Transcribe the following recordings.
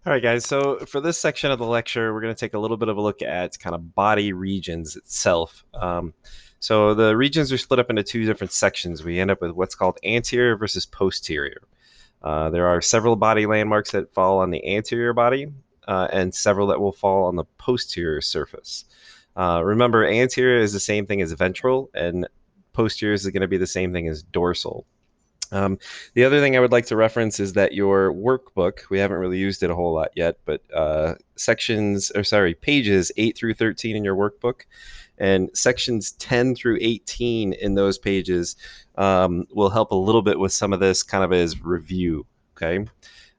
All right, guys. So for this section of the lecture, we're going to take a little bit of a look at kind of body regions itself. So the regions are split up into two different sections. We end up with what's called anterior versus posterior. There are several body landmarks that fall on the anterior body and several that will fall on the posterior surface. Remember, anterior is the same thing as ventral, and posterior is going to be the same thing as dorsal. The other thing I would like to reference is that your workbook, we haven't really used it a whole lot yet, but pages 8 through 13 in your workbook and sections 10 through 18 in those pages will help a little bit with some of this kind of as review. Okay.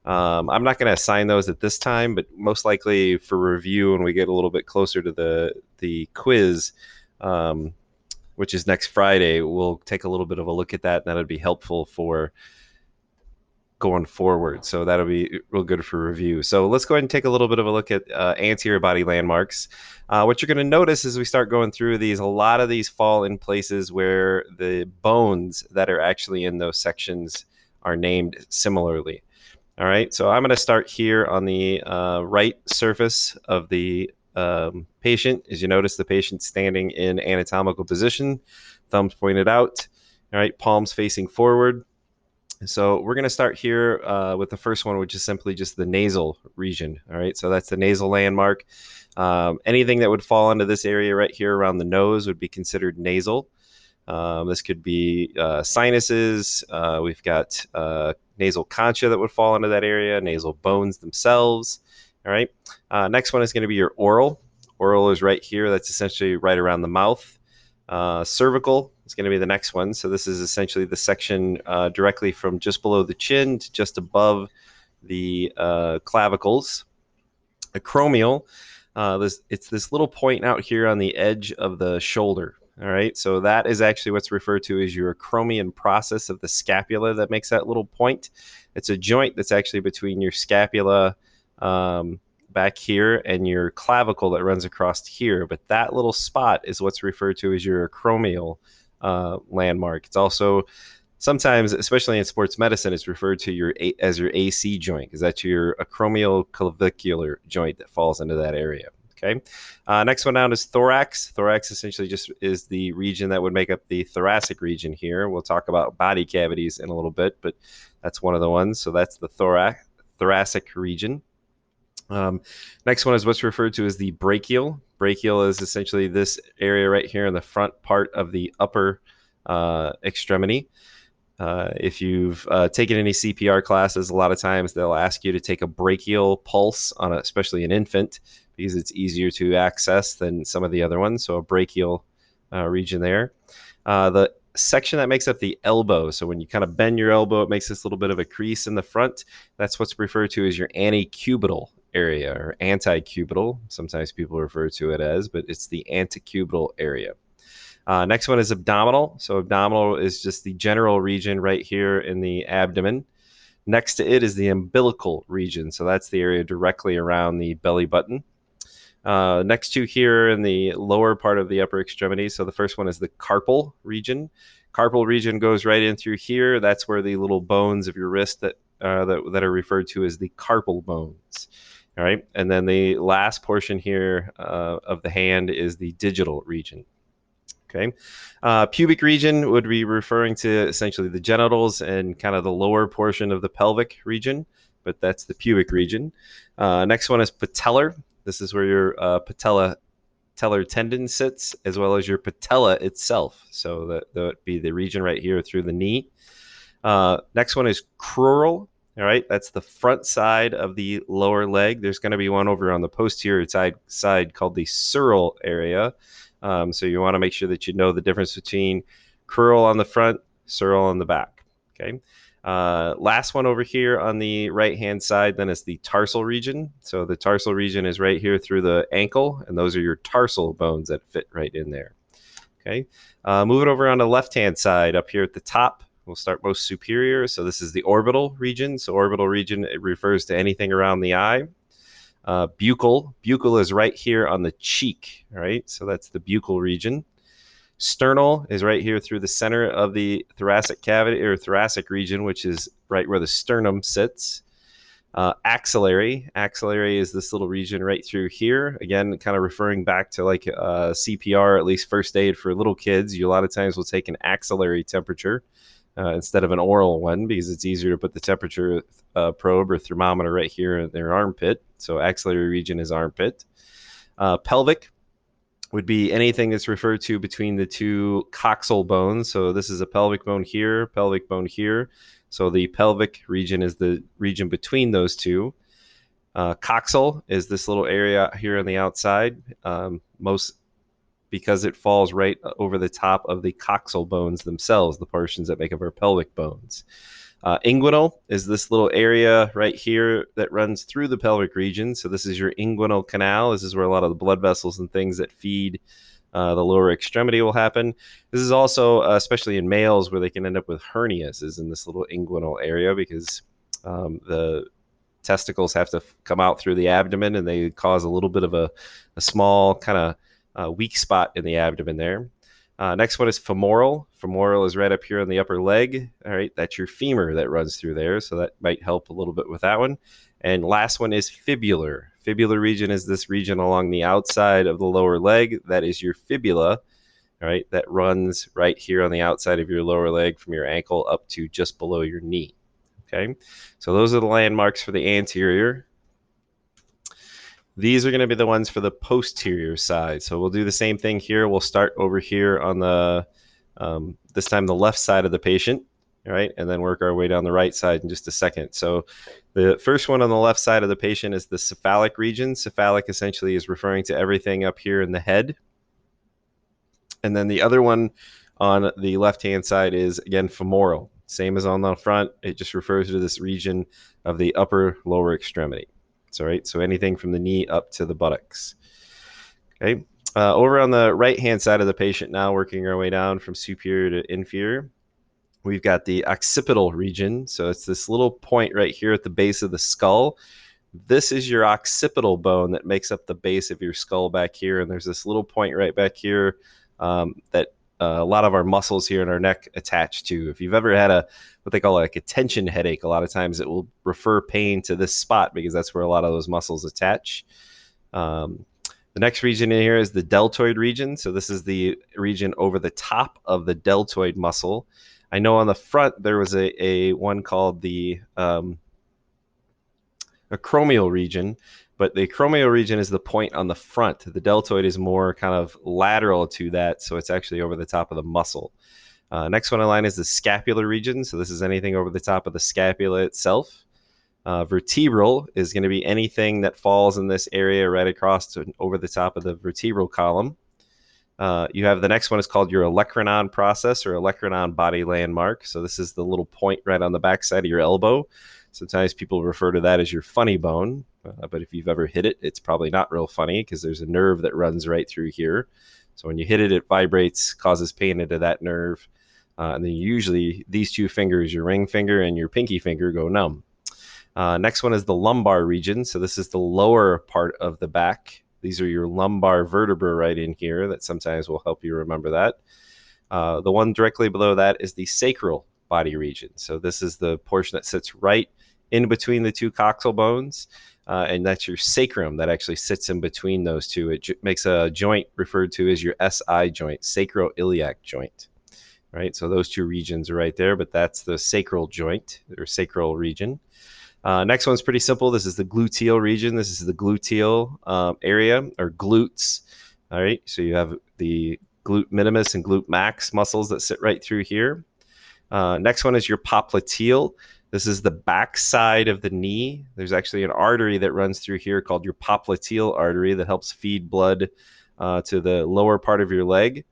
I'm not going to assign those at this time, but most likely for review when we get a little bit closer to the quiz, um, which is next Friday, we'll take a little bit of a look at that, and that'll be helpful for going forward. So that'll be real good for review. So let's go ahead and take a little bit of a look at anterior body landmarks. What you're going to notice as we start going through these, a lot of these fall in places where the bones that are actually in those sections are named similarly. All right, so I'm going to start here on the right surface of the patient. As you notice, the patient standing in anatomical position, thumbs pointed out. All right, palms facing forward. So we're going to start here with the first one, which is simply just the nasal region. All right, so that's the nasal landmark. Anything that would fall into this area right here around the nose would be considered nasal. This could be sinuses. We've got nasal concha that would fall into that area, nasal bones themselves. All right. Next one is going to be your oral. Oral is right here. That's essentially right around the mouth. Cervical is going to be the next one. So this is essentially the section directly from just below the chin to just above the clavicles. Acromial, it's this little point out here on the edge of the shoulder. All right, so that is actually what's referred to as your acromion process of the scapula that makes that little point. It's a joint that's actually between your scapula back here and your clavicle that runs across here. But that little spot is what's referred to as your acromial landmark. It's also sometimes, especially in sports medicine, it's referred to as your AC joint, because that's your acromioclavicular joint that falls into that area. Okay. Next one down is thorax. Thorax essentially just is the region that would make up the thoracic region here. We'll talk about body cavities in a little bit, but that's one of the ones. So that's the thoracic region. Next one is what's referred to as the brachial. Brachial is essentially this area right here in the front part of the upper extremity. If you've taken any CPR classes, a lot of times they'll ask you to take a brachial pulse on especially an infant, because it's easier to access than some of the other ones. So a brachial region there. The section that makes up the elbow. So when you kind of bend your elbow, it makes this little bit of a crease in the front. That's what's referred to as your antecubital area, or anticubital. Sometimes people refer to it as, but it's the antecubital area. Next one is abdominal. So abdominal is just the general region right here in the abdomen. Next to it is the umbilical region. So that's the area directly around the belly button. Next to here in the lower part of the upper extremity. So the first one is the carpal region. Carpal region goes right in through here. That's where the little bones of your wrist that are referred to as the carpal bones. All right. And then the last portion here of the hand is the digital region. Okay. Pubic region would be referring to essentially the genitals and kind of the lower portion of the pelvic region, but that's the pubic region. Next one is patellar. This is where your patellar tendon sits, as well as your patella itself. So that would be the region right here through the knee. Next one is crural. All right, that's the front side of the lower leg. There's going to be one over on the posterior side called the sural area. So you want to make sure that you know the difference between crural on the front, sural on the back. Okay. Last one over here on the right-hand side, then is the tarsal region. So the tarsal region is right here through the ankle, and those are your tarsal bones that fit right in there. Okay. Moving over on the left-hand side, up here at the top, we'll start most superior. So this is the orbital region. So orbital region, it refers to anything around the eye. Buccal is right here on the cheek, right? So that's the buccal region. Sternal is right here through the center of the thoracic cavity or thoracic region, which is right where the sternum sits. Axillary is this little region right through here. Again, kind of referring back to like CPR, at least first aid for little kids. You a lot of times will take an axillary temperature instead of an oral one because it's easier to put the temperature probe or thermometer right here in their armpit. So axillary region is armpit. Pelvic would be anything that's referred to between the two coxal bones. So this is a pelvic bone here, pelvic bone here. So the pelvic region is the region between those two. Coxal is this little area here on the outside, most because it falls right over the top of the coxal bones themselves, the portions that make up our pelvic bones. Inguinal is this little area right here that runs through the pelvic region. So this is your inguinal canal. This is where a lot of the blood vessels and things that feed the lower extremity will happen. This is also, especially in males, where they can end up with hernias, is in this little inguinal area because the testicles have to come out through the abdomen and they cause a little bit of a small kind of weak spot in the abdomen there. Next one is femoral. Femoral is right up here on the upper leg. All right, that's your femur that runs through there, so that might help a little bit with that one. And last one is fibular. Fibular region is this region along the outside of the lower leg. That is your fibula, all right, that runs right here on the outside of your lower leg from your ankle up to just below your knee. Okay, so those are the landmarks for the anterior. These are going to be the ones for the posterior side. So we'll do the same thing here. We'll start over here on the, this time the left side of the patient, right? And then work our way down the right side in just a second. So the first one on the left side of the patient is the cephalic region. Cephalic essentially is referring to everything up here in the head. And then the other one on the left-hand side is, again, femoral. Same as on the front. It just refers to this region of the upper lower extremity. So, right, so anything from the knee up to the buttocks. Okay, over on the right-hand side of the patient now, working our way down from superior to inferior, we've got the occipital region. So it's this little point right here at the base of the skull. This is your occipital bone that makes up the base of your skull back here. And there's this little point right back here that a lot of our muscles here in our neck attach to. If you've ever had what they call like a tension headache, a lot of times it will refer pain to this spot because that's where a lot of those muscles attach. The next region in here is the deltoid region. So this is the region over the top of the deltoid muscle. I know on the front there was a one called the acromial region, but the acromial region is the point on the front. The deltoid is more kind of lateral to that, so it's actually over the top of the muscle. Next one in line is the scapular region. So this is anything over the top of the scapula itself. Vertebral is going to be anything that falls in this area right across over the top of the vertebral column. You have the next one is called your olecranon process or olecranon body landmark. So this is the little point right on the backside of your elbow. Sometimes people refer to that as your funny bone, but if you've ever hit it, it's probably not real funny because there's a nerve that runs right through here. So when you hit it, it vibrates, causes pain into that nerve. And then usually these two fingers, your ring finger and your pinky finger, go numb. Next one is the lumbar region. So this is the lower part of the back. These are your lumbar vertebrae right in here that sometimes will help you remember that. The one directly below that is the sacral body region. So this is the portion that sits right in between the two coxal bones. And that's your sacrum that actually sits in between those two. It makes a joint referred to as your SI joint, sacroiliac joint. Right, so those two regions are right there, but that's the sacral joint or sacral region. Next one's pretty simple. This is the gluteal region. This is the gluteal area or glutes. All right, so you have the glute minimus and glute max muscles that sit right through here. Next one is your popliteal. This is the back side of the knee. There's actually an artery that runs through here called your popliteal artery that helps feed blood to the lower part of your leg.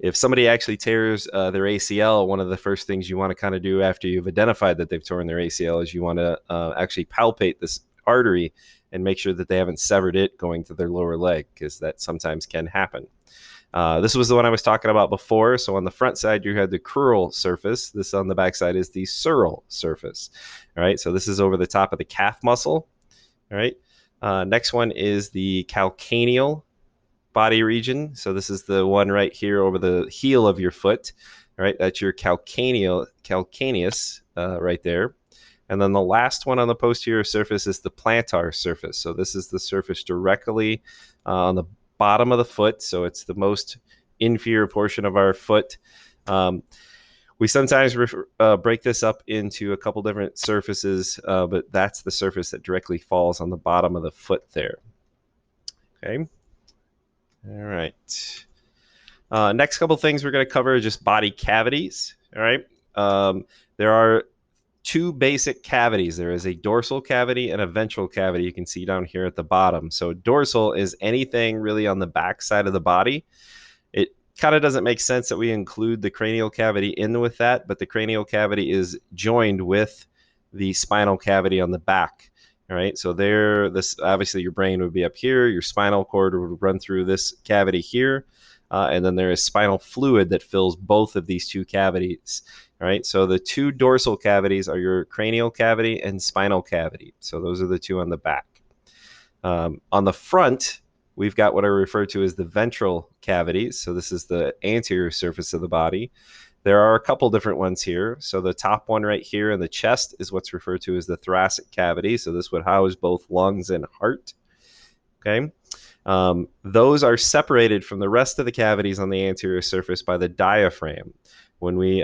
If somebody actually tears their ACL, one of the first things you want to kind of do after you've identified that they've torn their ACL is you want to actually palpate this artery and make sure that they haven't severed it going to their lower leg, because that sometimes can happen. This was the one I was talking about before. So on the front side, you had the crural surface. This on the back side is the sural surface. All right, so this is over the top of the calf muscle. All right, next one is the calcaneal body region. So this is the one right here over the heel of your foot. All right, that's your calcaneus right there. And then the last one on the posterior surface is the plantar surface. So this is the surface directly on the bottom of the foot. So it's the most inferior portion of our foot. We sometimes break this up into a couple different surfaces, but that's the surface that directly falls on the bottom of the foot there. Okay. All right. Next couple things we're going to cover are just body cavities. All right. There are two basic cavities. There is a dorsal cavity and a ventral cavity. You can see down here at the bottom. So dorsal is anything really on the back side of the body. It kind of doesn't make sense that we include the cranial cavity in with that, but the cranial cavity is joined with the spinal cavity on the back. All right, so there, this obviously your brain would be up here, your spinal cord would run through this cavity here, and then there is spinal fluid that fills both of these two cavities. All right, so the two dorsal cavities are your cranial cavity and spinal cavity. So those are the two on the back. On the front, we've got what I refer to as the ventral cavities. So this is the anterior surface of the body. There are a couple different ones here. So the top one right here in the chest is what's referred to as the thoracic cavity. So this would house both lungs and heart. Okay. Those are separated from the rest of the cavities on the anterior surface by the diaphragm. When we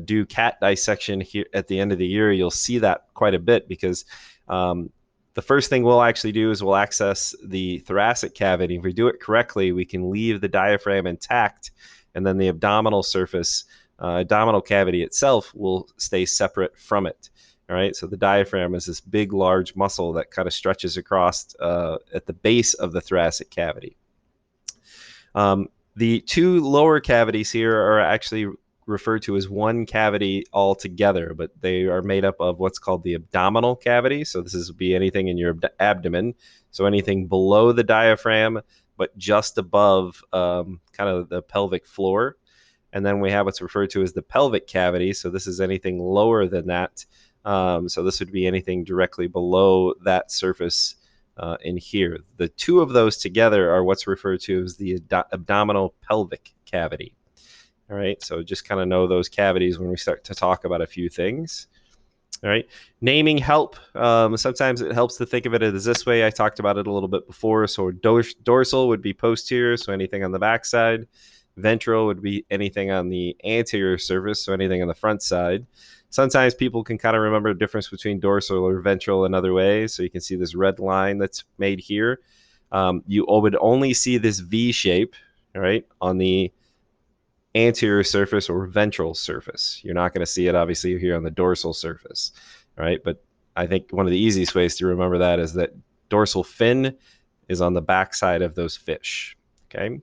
do cat dissection here at the end of the year, you'll see that quite a bit because the first thing we'll actually do is we'll access the thoracic cavity. If we do it correctly, we can leave the diaphragm intact, and then the abdominal surface, abdominal cavity itself will stay separate from it. All right, so the diaphragm is this big, large muscle that kind of stretches across at the base of the thoracic cavity. The two lower cavities here are actually referred to as one cavity altogether, but they are made up of what's called the abdominal cavity. So this would be anything in your abdomen. So anything below the diaphragm, but just above kind of the pelvic floor. And then we have what's referred to as the pelvic cavity. So this is anything lower than that. So this would be anything directly below that surface in here. The two of those together are what's referred to as the abdominal pelvic cavity. All right, so just kind of know those cavities when we start to talk about a few things. All right, naming help. Sometimes it helps to think of it as this way. I talked about it a little bit before. So dorsal would be posterior, so anything on the back side. Ventral would be anything on the anterior surface, so anything on the front side. Sometimes people can kind of remember the difference between dorsal or ventral in other ways. So you can see this red line that's made here. You would only see this V shape, all right, on the anterior surface or ventral surface. You're not going to see it obviously here on the dorsal surface, right? But I think one of the easiest ways to remember that is that dorsal fin is on the backside of those fish. Okay.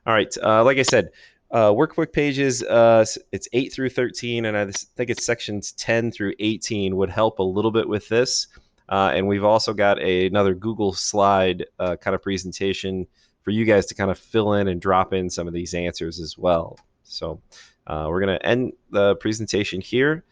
All right. Like I said, workbook pages, it's 8 through 13, and I think it's sections 10 through 18 would help a little bit with this. And we've also got another Google slide kind of presentation for you guys to kind of fill in and drop in some of these answers as well. So we're going to end the presentation here.